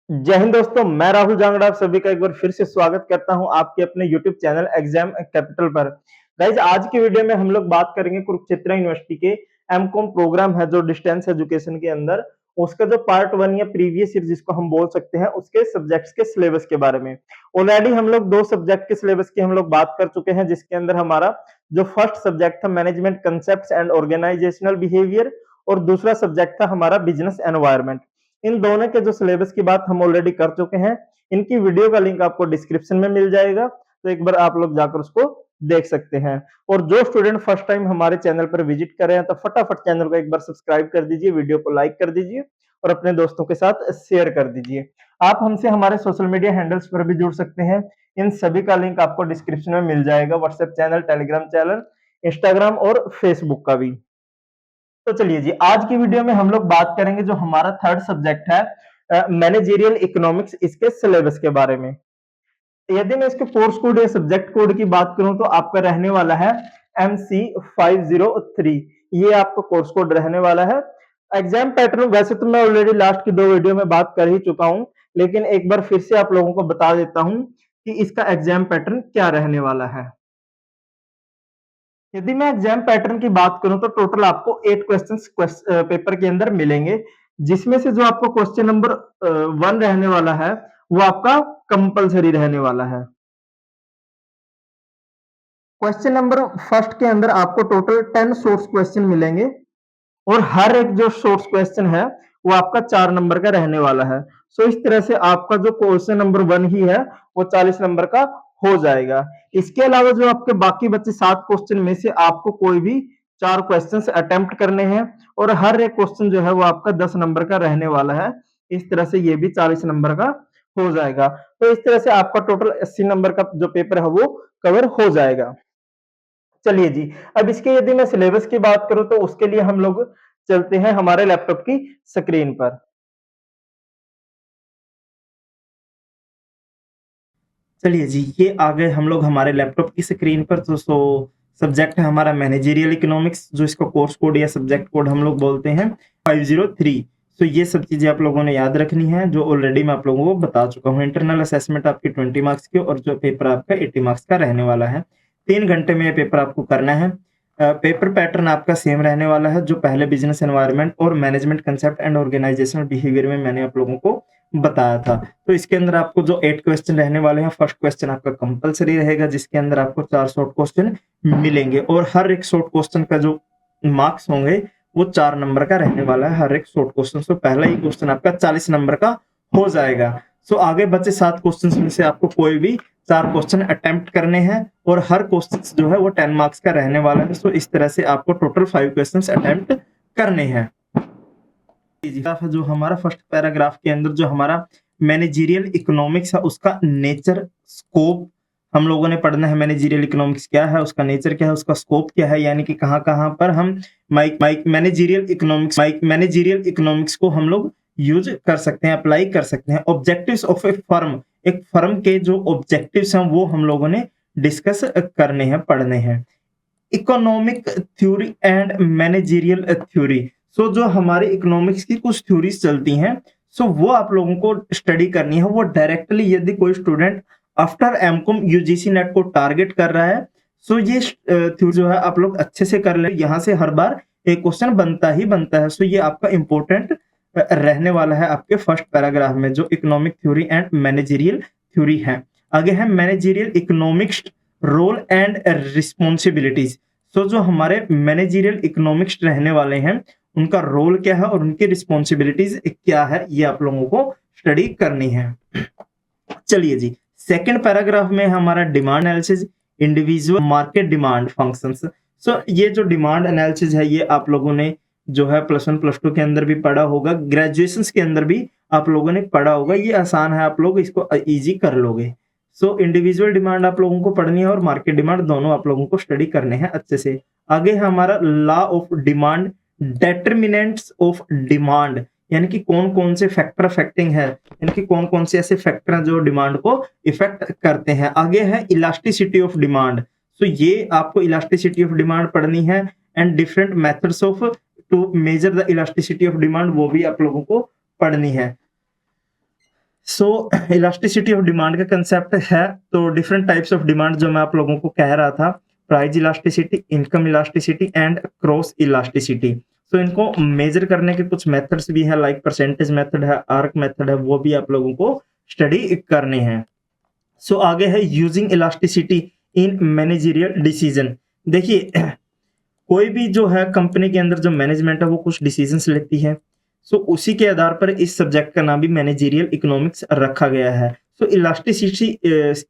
जय हिंद दोस्तों, मैं राहुल जांगड़ा आप सभी का एक बार फिर से स्वागत करता हूं आपके अपने यूट्यूब चैनल एग्जाम कैपिटल पर। गाइज आज की वीडियो में हम लोग बात करेंगे कुरुक्षेत्र यूनिवर्सिटी के एमकॉम प्रोग्राम है जो डिस्टेंस एजुकेशन के अंदर उसका जो पार्ट 1 या प्रीवियस ईयर जिसको हम बोल सकते हैं उसके सब्जेक्ट्स के सिलेबस के बारे में। ऑलरेडी हम लोग 2 सब्जेक्ट के सिलेबस की हम लोग बात कर चुके हैं जिसके अंदर हमारा जो फर्स्ट सब्जेक्ट था management concept and organisational behaviour और दूसरा सब्जेक्ट था हमारा बिजनेस एनवायरनमेंट। इन दोनों के जो सिलेबस की बात हम ऑलरेडी कर चुके हैं। इनकी वीडियो का लिंक आपको डिस्क्रिप्शन में मिल जाएगा, तो एक बार आप लोग जाकर उसको देख सकते हैं। और जो स्टूडेंट फर्स्ट टाइम हमारे चैनल पर विजिट कर रहे हैं तो फटाफट चैनल को एक बार सब्सक्राइब कर दीजिए, वीडियो को लाइक कर दीजिए और अपने दोस्तों के साथ शेयर कर दीजिए। आप हमसे हमारे सोशल मीडिया हैंडल्स पर भी जुड़ सकते हैं। इन सभी का लिंक आपको डिस्क्रिप्शन में मिल जाएगा, WhatsApp channel, Telegram channel, Instagram और फेसबुक का भी। तो चलिए जी, आज की वीडियो में हम लोग बात करेंगे जो हमारा थर्ड सब्जेक्ट है मैनेजरियल इकोनॉमिक्स, इसके सिलेबस के बारे में। यदि मैं इसके कोर्स कोड या सब्जेक्ट कोड की बात करूं तो आपका रहने वाला है MC503। ये आपका कोर्स कोड रहने वाला है। एग्जाम पैटर्न वैसे तो मैं ऑलरेडी लास्ट की 2 वीडियो में बात कर ही चुका हूं, लेकिन एक बार फिर से आप लोगों को बता देता हूं कि इसका एग्जाम पैटर्न क्या रहने वाला है। यदि मैं एग्जाम पैटर्न की बात करूं तो टोटल आपको 8 क्वेश्चंस पेपर के अंदर मिलेंगे, जिसमें से जो आपको क्वेश्चन नंबर 1 रहने वाला है वो आपका कंपलसरी रहने वाला है। क्वेश्चन नंबर फर्स्ट के अंदर आपको टोटल 10 सोर्स क्वेश्चन मिलेंगे और हर एक जो सोर्स क्वेश्चन है वो आपका 4 नंबर का रहने वाला है। सो इस तरह से आपका जो क्वेश्चन नंबर 1 ही है वो 40 नंबर का हो जाएगा। इसके अलावा जो आपके बाकी बचे 7 क्वेश्चन में से आपको कोई भी 4 क्वेश्चंस अटेम्प्ट करने हैं और हर एक क्वेश्चन जो है वो आपका 10 नंबर का रहने वाला है। इस तरह से ये भी 40 नंबर का हो जाएगा। तो इस तरह से आपका टोटल 80 नंबर का जो पेपर है वो कवर हो जाएगा। चलिए जी, अब इसके यदि मैं सिलेबस की बात करूं तो उसके लिए हम लोग चलते हैं हमारे लैपटॉप की स्क्रीन पर। चलिए जी, ये आ गए हम लोग हमारे लैपटॉप की स्क्रीन पर। तो सब्जेक्ट है हमारा मैनेजरियल इकोनॉमिक्स, जो इसको कोर्स कोड या सब्जेक्ट कोड हम लोग बोलते हैं 503। तो ये सब चीजें आप लोगों ने याद रखनी है जो ऑलरेडी मैं आप लोगों को बता चुका हूँ। इंटरनल असेसमेंट आपकी 20 मार्क्स की और जो पेपर आपका 80 मार्क्स का रहने वाला है। 3 घंटे में ये पेपर आपको करना है। पेपर पैटर्न आपका सेम रहने वाला है जो पहले बिजनेस एनवायरनमेंट और management concept and organisational behaviour में मैंने आप लोगों को बताया था। तो इसके अंदर आपको जो 8 क्वेश्चन रहने वाले हैं, फर्स्ट क्वेश्चन आपका कंपलसरी रहेगा जिसके अंदर आपको 4 शॉर्ट क्वेश्चन मिलेंगे और हर एक शॉर्ट क्वेश्चन का जो मार्क्स होंगे वो 4 नंबर का रहने वाला है हर एक शॉर्ट क्वेश्चन। तो पहला ही क्वेश्चन आपका 40 नंबर का हो जाएगा। सो आगे बचे 7 क्वेश्चन में से आपको कोई भी 4 क्वेश्चन अटेम्प्ट करने हैं और हर क्वेश्चन जो है वो 10 मार्क्स का रहने वाला है। सो इस तरह से आपको टोटल 5 क्वेश्चन अटेम्प्ट करने हैं। जो हमारा फर्स्ट पैराग्राफ के अंदर जो हमारा मैनेजरियल इकोनॉमिक्स है उसका नेचर, स्कोप हम लोगों ने पढ़ना है। मैनेजरियल इकोनॉमिक्स क्या है, उसका नेचर क्या है, उसका स्कोप क्या है, यानी कि कहां कहां पर हम मैनेजरियल इकोनॉमिक्स को हम लोग यूज कर सकते हैं, अप्लाई कर सकते हैं। ऑब्जेक्टिव्स ऑफ ए फर्म, एक फर्म के जो ऑब्जेक्टिव्स हैं वो हम लोगों ने डिस्कस करने हैं, पढ़ने हैं। Economic theory and managerial theory, so जो हमारे इकोनॉमिक्स की कुछ थ्योरीज चलती हैं सो वो आप लोगों को स्टडी करनी है। वो डायरेक्टली यदि कोई student after M Com UGC NET को टारगेट कर रहा है सो ये थ्योरी जो है आप लोग अच्छे से कर ले। यहाँ से हर बार एक क्वेश्चन बनता ही बनता है। सो ये आपका इंपॉर्टेंट रहने वाला है आपके फर्स्ट पैराग्राफ में जो economic theory and managerial theory है। आगे है managerial economics role and responsibilities. So जो हमारे मैनेजरियल इकोनॉमिक्स रहने वाले हैं उनका रोल क्या है और उनकी रिस्पॉन्सिबिलिटीज क्या है ये आप लोगों को स्टडी करनी है। चलिए जी, सेकंड पैराग्राफ में हमारा demand analysis, individual market demand functions. So ये जो डिमांड एनालिसिस है ये आप लोगों ने जो है +1 +2 के अंदर भी पढ़ा होगा, ग्रेजुएशन के अंदर भी आप लोगों ने पढ़ा होगा। ये आसान है, आप लोग इसको इजी कर लोगे। सो इंडिविजुअल डिमांड आप लोगों को पढ़नी है और मार्केट डिमांड दोनों आप लोगों को स्टडी करने हैं अच्छे से। आगे है हमारा law of demand, determinants of demand, यानी कि कौन कौन से फैक्टर अफेक्टिंग है, यानी कि कौन कौन से ऐसे फैक्टर हैं जो डिमांड को इफेक्ट करते हैं। आगे है इलास्टिसिटी ऑफ डिमांड। सो ये आपको इलास्टिसिटी ऑफ डिमांड पढ़नी है and different methods of to measure the elasticity of demand वो भी आप लोगों को पढ़नी है। सो इलास्टिसिटी ऑफ डिमांड का कंसेप्ट है, तो डिफरेंट टाइप्स ऑफ डिमांड जो मैं आप लोगों को कह रहा था, price elasticity, income elasticity and cross elasticity. So इनको मेजर करने के कुछ मेथड्स भी हैं, लाइक परसेंटेज मेथड है, आर्क मेथड है, वो भी आप लोगों को स्टडी करने हैं। सो आगे है यूजिंग इलास्टिसिटी इन मैनेजरियल डिसीजन। देखिए कोई भी जो है कंपनी के अंदर जो मैनेजमेंट है वो कुछ डिसीजंस लेती है। सो उसी के आधार पर इस सब्जेक्ट का नाम भी मैनेजरियल इकोनॉमिक्स रखा गया है। सो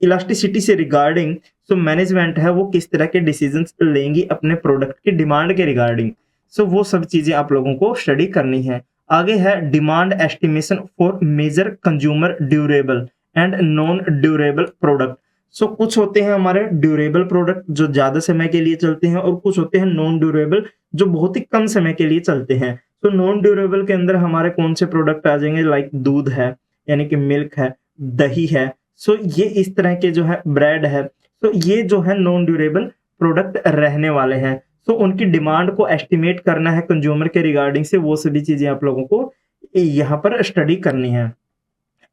इलास्टिसिटी से रिगार्डिंग सो मैनेजमेंट है वो किस तरह के डिसीजंस लेंगी अपने प्रोडक्ट की डिमांड के रिगार्डिंग। सो वो सब चीजें आप लोगों को स्टडी करनी है। आगे है demand estimation for major consumer durable and non durable product. So कुछ होते हैं हमारे ड्यूरेबल प्रोडक्ट जो ज्यादा समय के लिए चलते हैं, और कुछ होते हैं नॉन ड्यूरेबल जो बहुत ही कम समय के लिए चलते हैं। तो नॉन ड्यूरेबल के अंदर हमारे कौन से प्रोडक्ट आ जाएंगे, लाइक दूध है, यानी कि मिल्क है, दही है। सो ये इस तरह के जो है ब्रेड है, तो ये जो है नॉन ड्यूरेबल प्रोडक्ट रहने वाले हैं। सो उनकी डिमांड को एस्टिमेट करना है कंज्यूमर के रिगार्डिंग से, वो सभी चीजें आप लोगों को यहाँ पर स्टडी करनी है।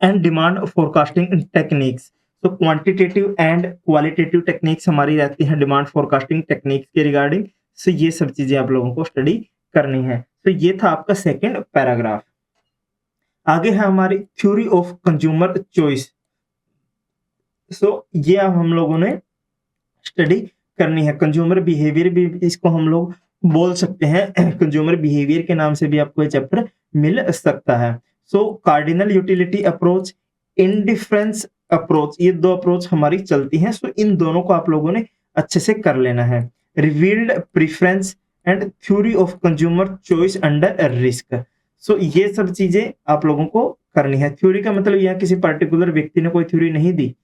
एंड डिमांड फोरकास्टिंग टेक्निक्स, तो क्वांटिटेटिव एंड क्वालिटेटिव टेक्निक्स हमारी रहती हैं डिमांड फोरकास्टिंग टेक्निक्स के रिगार्डिंग। सो ये सब चीजें आप लोगों को स्टडी करनी है। तो ये था आपका सेकंड पैराग्राफ। आगे है हमारी थ्योरी ऑफ कंज्यूमर चॉइस। सो ये अब हम लोगों ने स्टडी करनी है। कंज्यूमर बिहेवियर भी इसको हम लोग बोल सकते हैं, कंज्यूमर बिहेवियर के नाम से भी आपको ये चैप्टर मिल सकता है। So cardinal utility approach, indifference approach, ये दो अप्रोच हमारी चलती हैं। सो इन दोनों को आप लोगों ने अच्छे से कर लेना है। Revealed preference and theory of consumer choice under risk. So ये सब चीजें आप लोगों को करनी है। थ्योरी का मतलब यहाँ किसी पर्टिकुलर व्यक्ति ने कोई थ्योरी नहीं दी।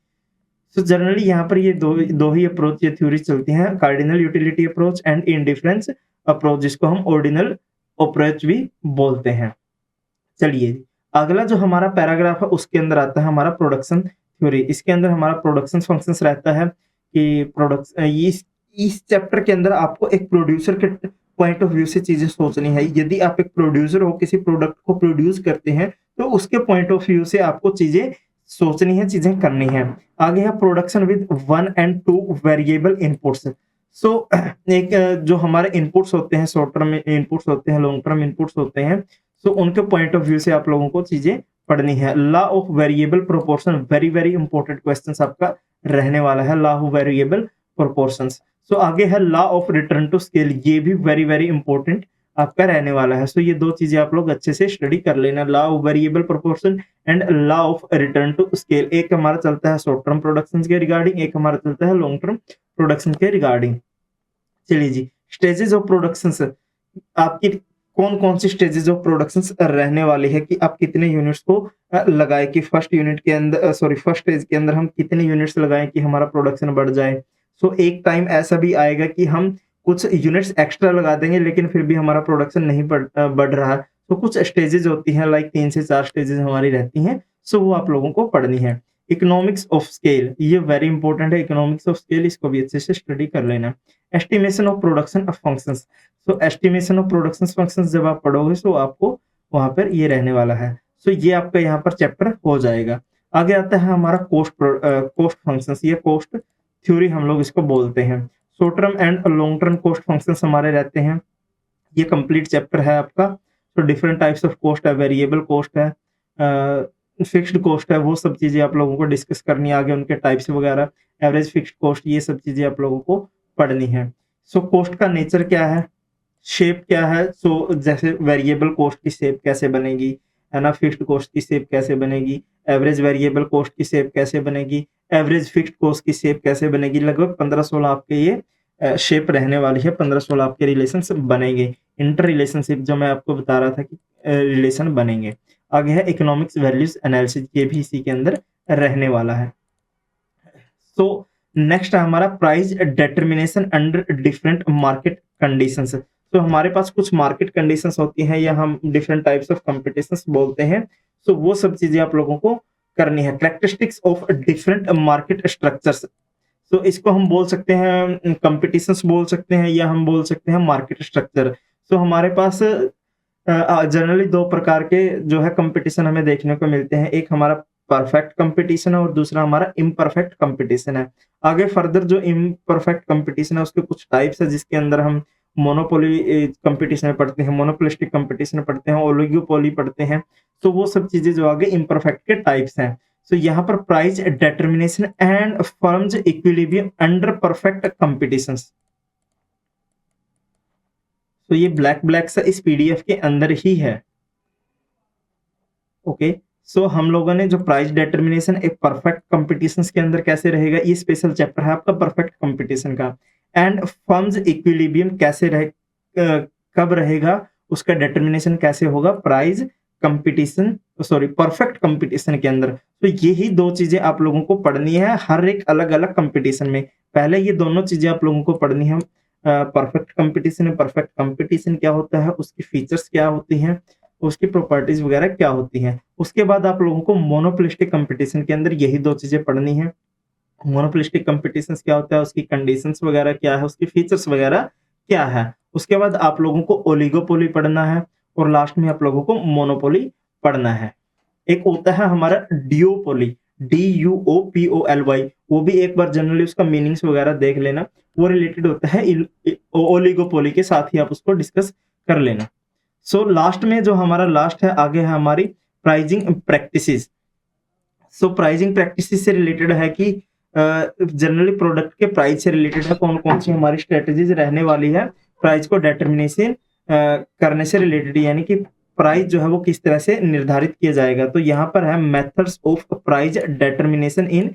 सो जनरली यहाँ पर ये दो ही अप्रोच या थ्योरी चलती हैं, cardinal utility approach and indifference approach, जिसको हम ऑर्डिनल अप्रोच भी बोलते हैं। चलिए अगला जो हमारा पैराग्राफ है उसके अंदर आता है हमारा प्रोडक्शन थ्योरी। इसके अंदर हमारा प्रोडक्शन फंक्शंस रहता है कि प्रोडक्ट इस चैप्टर के अंदर आपको एक प्रोड्यूसर के पॉइंट ऑफ व्यू से चीजें सोचनी है। यदि आप एक प्रोड्यूसर हो, किसी प्रोडक्ट को प्रोड्यूस करते हैं, तो उसके पॉइंट ऑफ व्यू से आपको चीजें सोचनी है, चीजें करनी है। आगे है production with 1 and 2 variable inputs. So एक जो हमारे इनपुट्स होते हैं, शॉर्ट टर्म इनपुट्स होते हैं, लॉन्ग टर्म इनपुट्स होते हैं, सो उनके पॉइंट ऑफ व्यू से आप लोगों को चीजें पढ़नी है। Law of variable proportion, very very important question आपका रहने वाला है, law of variable proportions. So आगे है law of return to scale, ये भी वेरी वेरी इंपॉर्टेंट आपका रहने वाला है। सो ये दो चीजें आप लोग अच्छे से स्टडी कर लेना, law of variable proportion and law of return to scale. एक हमारा चलता है शॉर्ट टर्म प्रोडक्शन के रिगार्डिंग, एक हमारा चलता है लॉन्ग टर्म प्रोडक्शन के रिगार्डिंग। चलिए जी, स्टेजेस ऑफ प्रोडक्शन, आपकी कौन कौन सी स्टेजेस ऑफ प्रोडक्शन रहने वाली है कि आप कितने यूनिट्स को लगाए, कि फर्स्ट यूनिट के अंदर फर्स्ट स्टेज के अंदर हम कितने यूनिट्स लगाएं कि हमारा प्रोडक्शन बढ़ जाए। सो एक टाइम ऐसा भी आएगा कि हम कुछ यूनिट्स एक्स्ट्रा लगा देंगे लेकिन फिर भी हमारा प्रोडक्शन नहीं बढ़ रहा। तो कुछ स्टेजेस होती हैं, लाइक 3 से 4 स्टेजेस हमारी रहती हैं। सो वो आप लोगों को पढ़नी है। इकोनॉमिक्स ऑफ स्केल, ये वेरी इंपॉर्टेंट है, इकोनॉमिक्स ऑफ स्केल, इसको भी अच्छे से स्टडी कर लेना। Estimation of production of functions, so estimation of production functions जब आप पढ़ोगे तो आपको वहां पर ये रहने वाला है। सो ये आपका यहाँ पर चैप्टर हो जाएगा। आगे आता है हमारा कोस्ट फंक्शंस, ये कोस्ट थ्योरी हम लोग इसको बोलते हैं। Short term and long term cost functions हमारे रहते हैं। ये कंप्लीट चैप्टर है आपका। तो डिफरेंट टाइप्स ऑफ कोस्ट है, वेरिएबल कोस्ट है, फिक्स्ड कोस्ट है, वो सब चीजें आप लोगों को डिस्कस करनी है। आगे उनके टाइप्स वगैरह, एवरेज, फिक्स्ड कोस्ट, ये सब चीजें आप लोगों को पढ़नी है। सो कोस्ट का नेचर क्या है, शेप क्या है। सो जैसे वेरिएबल कोस्ट की शेप कैसे बनेगी, है ना, फिक्स्ड कोस्ट की शेप कैसे बनेगी, एवरेज वेरिएबल कोस्ट की शेप कैसे बनेगी, एवरेज फिक्स्ड कोस्ट की शेप कैसे बनेगी। लगभग 15-16 आपके ये शेप रहने वाली है, 15-16 आपके रिलेशंस बनेंगे। इंटर रिलेशनशिप जो मैं आपको बता रहा था कि रिलेशन बनेंगे। आगे है इकोनॉमिक्स वैल्यूज एनालिसिस, ये भी इसी के अंदर रहने वाला है। सो नेक्स्ट है हमारा price determination under different market conditions. तो हमारे पास कुछ मार्केट कंडीशंस होती हैं या हम डिफरेंट टाइप्स ऑफ कंपटीशंस बोलते हैं। सो वो सब चीजें आप लोगों को करनी है। Characteristics of different market structures, तो इसको हम बोल सकते हैं कंपटीशंस बोल सकते हैं, या हम बोल सकते हैं मार्केट स्ट्रक्चर। सो हमारे पास जनरली 2 प्रकार के जो है कंपटीशन हमें देखने को मिलते हैं। एक हमारा परफेक्ट कंपटीशन है और दूसरा हमारा इम्परफेक्ट कंपटीशन है। आगे फर्दर जो इम्परफेक्ट कंपटीशन है उसके कुछ टाइप्स है, जिसके अंदर हम मोनोपोली कंपटीशन पढ़ते हैं, मोनोपोलिस्टिक कंपटीशन पढ़ते हैं, ओलिगोपोली पढ़ते हैं। तो वो सब चीजें जो आगे इम्परफेक्ट के टाइप्स हैं। तो यहाँ पर price determination and firms equilibrium under perfect competitions. तो ये ब्लैक सा इस पीडीएफ के अंदर ही है। ओके, सो हम लोगों ने जो प्राइस डिटर्मिनेशन एक परफेक्ट कंपटीशंस के अंदर कैसे रहेगा, ये स्पेशल चैप्टर है आपका परफेक्ट कंपटीशन का। एंड फर्म्स इक्विलिब्रियम कैसे रहे, कब रहेगा, उसका डिटर्मिनेशन कैसे होगा price competition sorry perfect competition के अंदर। तो यही दो चीजें आप लोगों को पढ़नी है हर एक अलग अलग कंपटीशन में। पहले ये दोनों चीजें आप लोगों को पढ़नी है। परफेक्ट कंपटीशन है, परफेक्ट कंपटीशन क्या होता है, उसकी फीचर्स क्या होती हैं, उसकी प्रॉपर्टीज वगैरह क्या होती हैं। उसके बाद आप लोगों को मोनोपोलिस्टिक कंपटीशन के अंदर यही दो चीजें पढ़नी है। मोनोपोलिस्टिक कंपटीशन क्या होता है, उसकी कंडीशंस वगैरह क्या है, उसकी फीचर्स वगैरह क्या है। उसके बाद आप लोगों को ओलिगोपोली पढ़ना है और लास्ट में आप लोगों को मोनोपोली पढ़ना है। एक होता है हमारा डियोपोली, DUOPOLY, वो भी एक बार जनरली उसका मीनिंग्स वगैरह देख लेना, वो रिलेटेड होता है ओलिगोपोली के साथ ही आप उसको डिस्कस कर लेना। सो लास्ट में जो हमारा लास्ट है, आगे है हमारी प्राइजिंग प्रैक्टिसेस। सो प्राइजिंग प्रैक्टिसेस से रिलेटेड है कि जनरली प्रोडक्ट के प्राइस से रिलेटेड है, कौन कौन सी हमारी स्ट्रेटेजीज रहने वाली है प्राइस को डिटर्मिनेशन करने से रिलेटेड, यानी कि प्राइस जो है वो किस तरह से निर्धारित किया जाएगा। तो यहाँ पर है methods of price determination in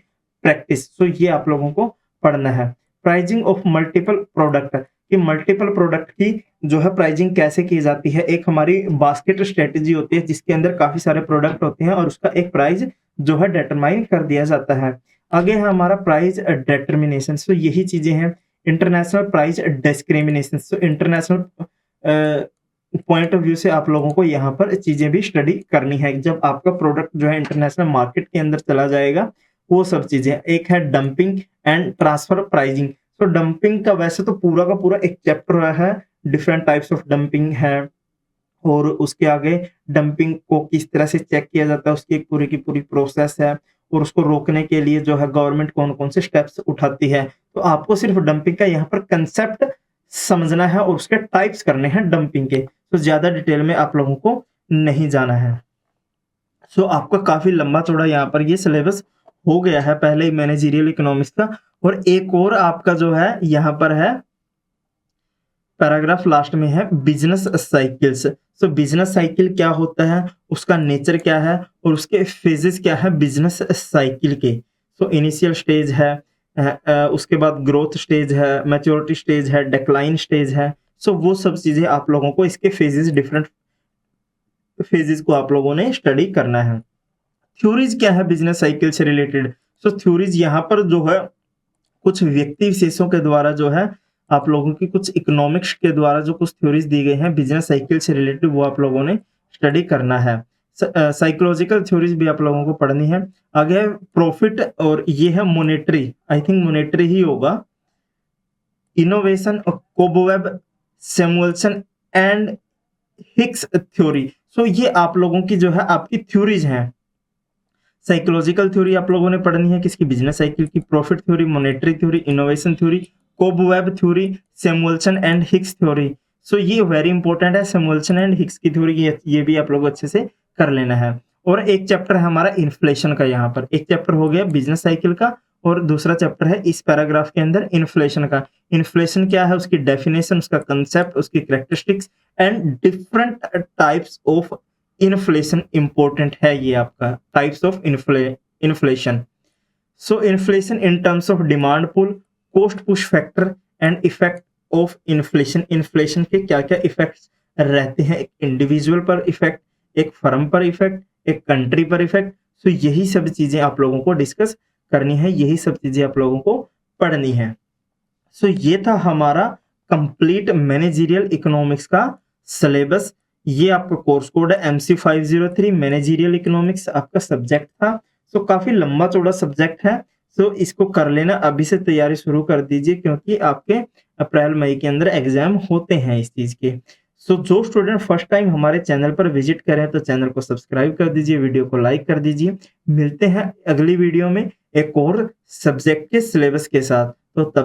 practice. So ये आप लोगों को पढ़ना है। प्राइजिंग ऑफ मल्टीपल प्रोडक्ट, कि मल्टीपल प्रोडक्ट की जो है प्राइजिंग कैसे की जाती है। एक हमारी बास्केट स्ट्रेटेजी होती है जिसके अंदर काफी सारे प्रोडक्ट होते हैं और उसका एक प्राइस जो है डिटरमाइन कर दिया जाता है। आगे है हमारा प्राइस डिटर्मिनेशन। सो यही चीजें हैं। International price discrimination, so international point of view से आप लोगों को यहाँ पर चीजें भी स्टडी करनी है। जब आपका प्रोडक्ट जो है इंटरनेशनल मार्केट के अंदर चला जाएगा, वो सब चीजें। एक है डंपिंग एंड ट्रांसफर प्राइजिंग। तो डंपिंग का वैसे तो पूरा का पूरा एक चैप्टर है, डिफरेंट टाइप्स ऑफ डंपिंग है और उसके आगे डंपिंग को किस तरह से चेक किया जाता है, उसकी एक पूरी की पूरी प्रोसेस है और उसको रोकने के लिए जो है गवर्नमेंट कौन कौन से स्टेप्स उठाती है। तो आपको सिर्फ डंपिंग का यहाँ पर कंसेप्ट समझना है और उसके टाइप्स करने हैं डंपिंग के। तो ज्यादा डिटेल में आप लोगों को नहीं जाना है। सो आपका काफी लंबा चौड़ा यहाँ पर ये सिलेबस हो गया है पहले ही मैनेजरियल इकोनॉमिक्स का। और एक और आपका जो है यहाँ पर है पैराग्राफ लास्ट में है बिजनेस साइकिल्स। सो बिजनेस साइकिल क्या होता है, उसका नेचर क्या है और उसके फेजेस क्या है बिजनेस साइकिल के। सो इनिशियल स्टेज है, उसके बाद ग्रोथ स्टेज है, मैच्योरिटी स्टेज है, डिक्लाइन स्टेज है। सो वो सब चीजें आप लोगों को इसके फेजेस, डिफरेंट फेजेस को आप लोगों ने स्टडी करना है। थ्योरीज क्या है बिजनेस साइकिल से रिलेटेड। सो थ्योरीज यहाँ पर जो है कुछ व्यक्ति विशेषों के द्वारा जो है आप लोगों की कुछ इकोनॉमिक्स के द्वारा जो कुछ थ्योरीज दी गई हैं बिजनेस साइकिल से रिलेटेड, वो आप लोगों ने स्टडी करना है। साइकोलॉजिकल थ्योरीज भी आप लोगों को पढ़नी है। आगे है प्रॉफिट और ये है मोनेटरी, आई थिंक मोनेटरी ही होगा। इनोवेशन और कोबोवेब, Samuelson and Hicks theory. So ये आप लोगों की जो है आपकी थ्योरीज हैं। साइकोलॉजिकल थ्योरी आप लोगों ने पढ़नी है किसकी, बिजनेस साइकिल की। Profit theory, monetary theory, innovation theory, cobweb theory, Samuelson and Hicks theory. So ये वेरी इंपॉर्टेंट है, सैमुअल्सन एंड हिक्स की थ्योरी, ये भी आप लोग अच्छे से कर लेना है। और एक चैप्टर है हमारा इन्फ्लेशन का। यहाँ पर एक चैप्टर हो गया बिजनेस साइकिल का और दूसरा चैप्टर है इस पैराग्राफ के अंदर इन्फ्लेशन का। इन्फ्लेशन क्या है, उसकी डेफिनेशन, उसका कंसेप्ट, उसकी characteristics and different types of inflation important है। ये आपका types of inflation. So inflation in terms of demand pull, cost push factor and effect of inflation. Inflation के क्या क्या इफेक्ट्स रहते हैं, एक इंडिविजुअल पर इफेक्ट, एक फर्म पर इफेक्ट, एक कंट्री पर इफेक्ट। सो यही सब चीजें आप लोगों को डिस्कस करनी है, यही सब चीजें आप लोगों को पढ़नी है। सो ये था हमारा कंप्लीट मैनेजरियल इकोनॉमिक्स का सिलेबस। ये आपका कोर्स कोड है MC503। मैनेजरियल इकोनॉमिक्स आपका सब्जेक्ट था। सो काफी लंबा चौड़ा सब्जेक्ट है। सो इसको कर लेना, अभी से तैयारी शुरू कर दीजिए क्योंकि आपके अप्रैल मई के अंदर एग्जाम होते हैं इस चीज के। सो जो स्टूडेंट फर्स्ट टाइम हमारे चैनल पर विजिट करें तो चैनल को सब्सक्राइब कर दीजिए, वीडियो को लाइक कर दीजिए। मिलते हैं अगली वीडियो में एक और सब्जेक्ट के सिलेबस के साथ। तो तब